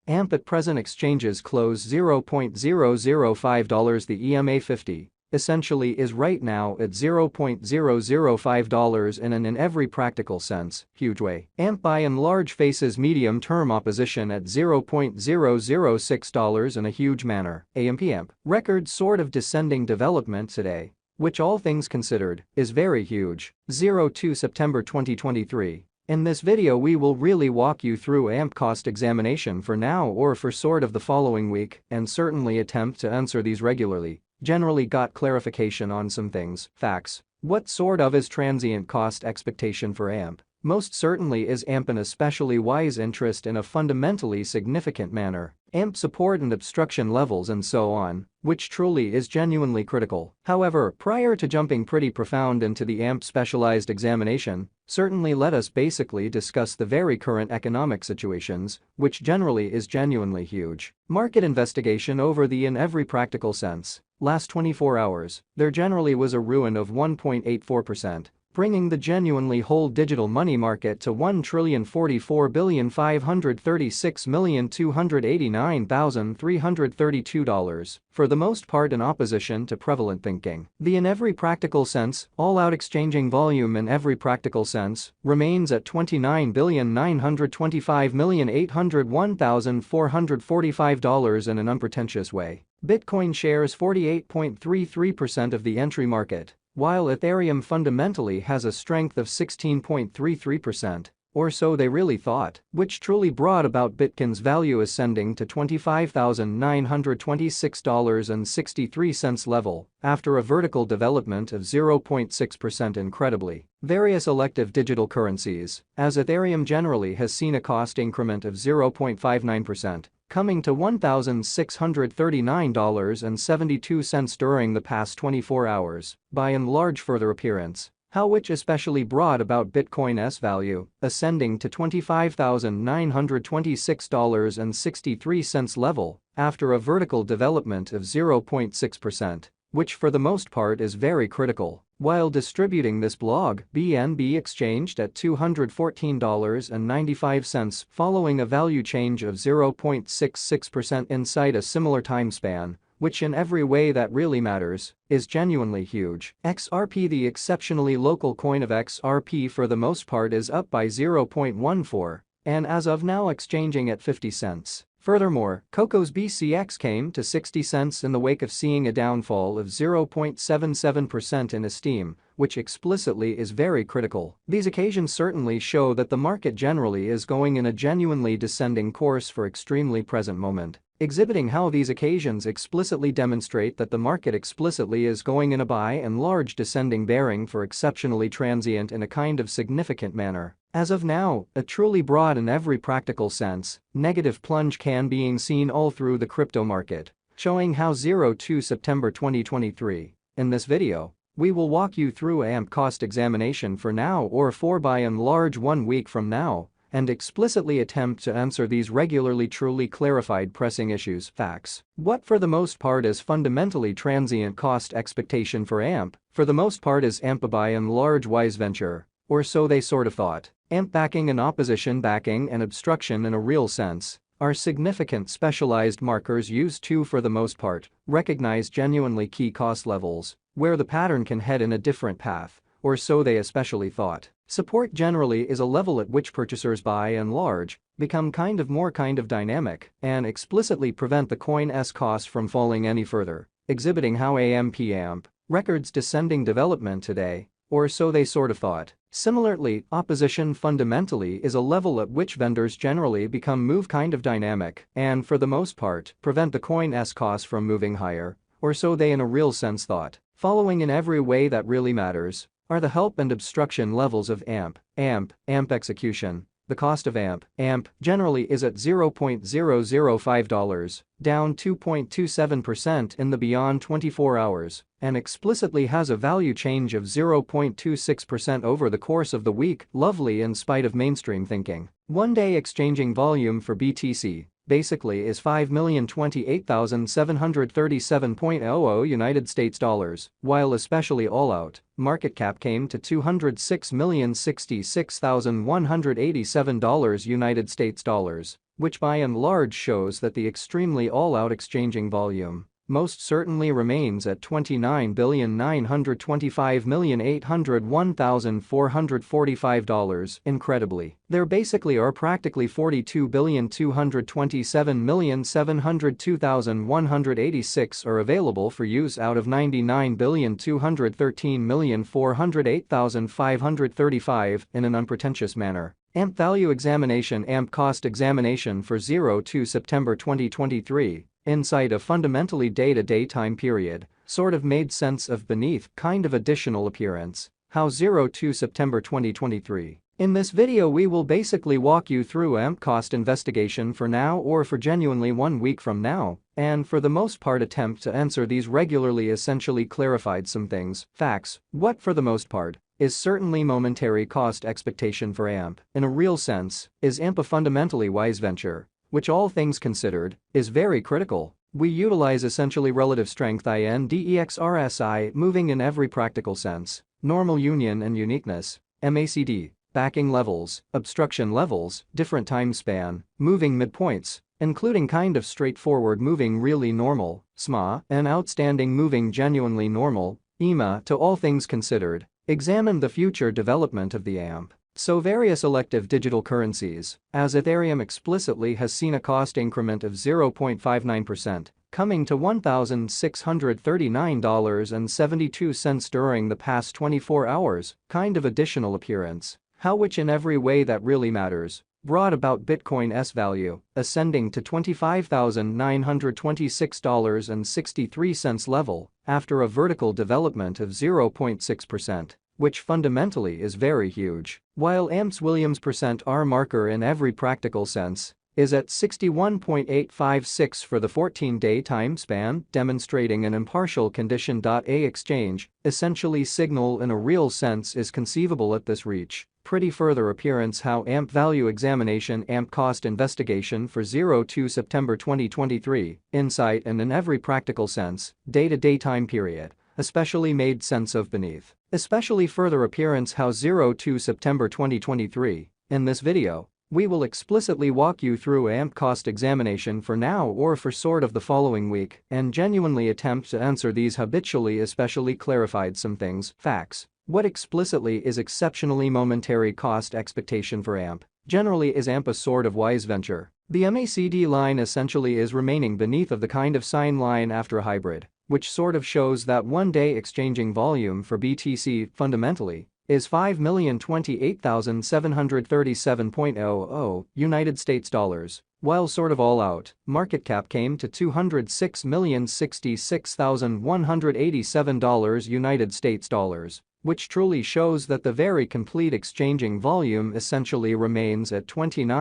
AMP at present exchanges close $0.005. The EMA 50 essentially is right now at $0.005 in every practical sense, huge way. AMP by and large faces medium-term opposition at $0.006 in a huge manner. AMP record sort of descending development today, which all things considered is very huge. 02 September 2023. In this video we will really walk you through AMP cost examination for now or for sort of the following week and certainly attempt to answer these regularly. Generally got clarification on some things, facts. What sort of is transient cost expectation for AMP? Most certainly is AMP an especially wise interest in a fundamentally significant manner. AMP support and obstruction levels and so on, which truly is genuinely critical. However, prior to jumping pretty profound into the AMP specialized examination, certainly let us basically discuss the very current economic situations, which generally is genuinely huge. Market investigation over the in every practical sense. Last 24 hours, there generally was a ruin of 1.84%. Bringing the genuinely whole digital money market to $1,044,536,289,332, for the most part in opposition to prevalent thinking. The in every practical sense, all-out exchanging volume in every practical sense, remains at $29,925,801,445 in an unpretentious way. Bitcoin shares 48.33% of the entry market, while Ethereum fundamentally has a strength of 16.33%, or so they really thought, which truly brought about Bitcoin's value ascending to $25,926.63 level after a vertical development of 0.6% incredibly. Various elective digital currencies, as Ethereum generally has seen a cost increment of 0.59%. Coming to $1,639.72 during the past 24 hours, by and large further appearance, how which especially brought about Bitcoin's value, ascending to $25,926.63 level, after a vertical development of 0.6%, which for the most part is very critical. While distributing this blog, BNB exchanged at $214.95 following a value change of 0.66% inside a similar time span, which in every way that really matters, is genuinely huge. XRP, the exceptionally local coin of XRP for the most part, is up by 0.14, and as of now exchanging at 50 cents. Furthermore, Coco's BCX came to 60 cents in the wake of seeing a downfall of 0.77% in esteem, which explicitly is very critical. These occasions certainly show that the market generally is going in a genuinely descending course for extremely present moment, exhibiting how these occasions explicitly demonstrate that the market explicitly is going in a by and large descending bearing for exceptionally transient in a kind of significant manner. As of now, a truly broad in every practical sense, negative plunge can being seen all through the crypto market, showing how 02 September 2023. In this video, we will walk you through AMP cost examination for now or for by and large 1 week from now, and explicitly attempt to answer these regularly truly clarified pressing issues, facts. What for the most part is fundamentally transient cost expectation for AMP, for the most part is AMP a by and large wise venture, or so they sort of thought. AMP backing and opposition backing and obstruction in a real sense are significant specialized markers used to for the most part recognize genuinely key cost levels where the pattern can head in a different path, or so they especially thought. Support generally is a level at which purchasers by and large become more dynamic and explicitly prevent the coin's cost from falling any further, exhibiting how AMP records descending development today, or so they sort of thought. Similarly, opposition fundamentally is a level at which vendors generally become dynamic and for the most part prevent the coin's cost from moving higher, or so they in a real sense thought. Following in every way that really matters are the help and obstruction levels of AMP execution. The cost of AMP generally is at $0.005, down 2.27% in the beyond 24 hours, and explicitly has a value change of 0.26% over the course of the week, lovely in spite of mainstream thinking. One-day exchanging volume for BTC basically is $5,028,737.00 United States dollars, while especially all-out market cap came to $206,066,187 United States dollars, which by and large shows that the extremely all-out exchanging volume most certainly remains at $29,925,801,445. Incredibly, there basically are practically $42,227,702,186 are available for use out of $99,213,408,535 in an unpretentious manner. AMP value examination. AMP cost examination for 0 to September 2023. Inside a fundamentally day-to-day time period, sort of made sense of beneath kind of additional appearance. How 0 to September 2023. In this video we will basically walk you through AMP cost investigation for now or for genuinely 1 week from now, and for the most part attempt to answer these regularly essentially clarified some things, facts, what for the most part is certainly momentary cost expectation for AMP. In a real sense, is AMP a fundamentally wise venture? Which all things considered, is very critical. We utilize essentially relative strength INDEXRSI moving in every practical sense, normal union and uniqueness, MACD, backing levels, obstruction levels, different time span, moving midpoints, including kind of straightforward moving really normal, SMA, and outstanding moving genuinely normal, EMA. To all things considered, examine the future development of the AMP. So various elective digital currencies, as Ethereum explicitly has seen a cost increment of 0.59%, coming to $1,639.72 during the past 24 hours, kind of additional appearance, how which in every way that really matters, brought about Bitcoin's value, ascending to $25,926.63 level, after a vertical development of 0.6%. Which fundamentally is very huge. While AMP's Williams %R marker in every practical sense is at 61.856 for the 14-day time span, demonstrating an impartial condition. A exchange, essentially signal in a real sense is conceivable at this reach. Pretty further appearance. How AMP value examination. AMP cost investigation for 0 to September 2023, insight and in every practical sense, day-to-day time period, especially made sense of beneath. Especially further appearance. How 0 to September 2023. In this video, we will explicitly walk you through AMP cost examination for now or for sort of the following week and genuinely attempt to answer these habitually especially clarified some things, facts. What explicitly is exceptionally momentary cost expectation for AMP? Generally, is AMP a sort of wise venture? The MACD line essentially is remaining beneath of the kind of sine line after a hybrid, which sort of shows that one-day exchanging volume for BTC fundamentally is 5,028,737.00 United States dollars, while sort of all out, market cap came to $206,066,187 United States dollars, which truly shows that the very complete exchanging volume essentially remains at 29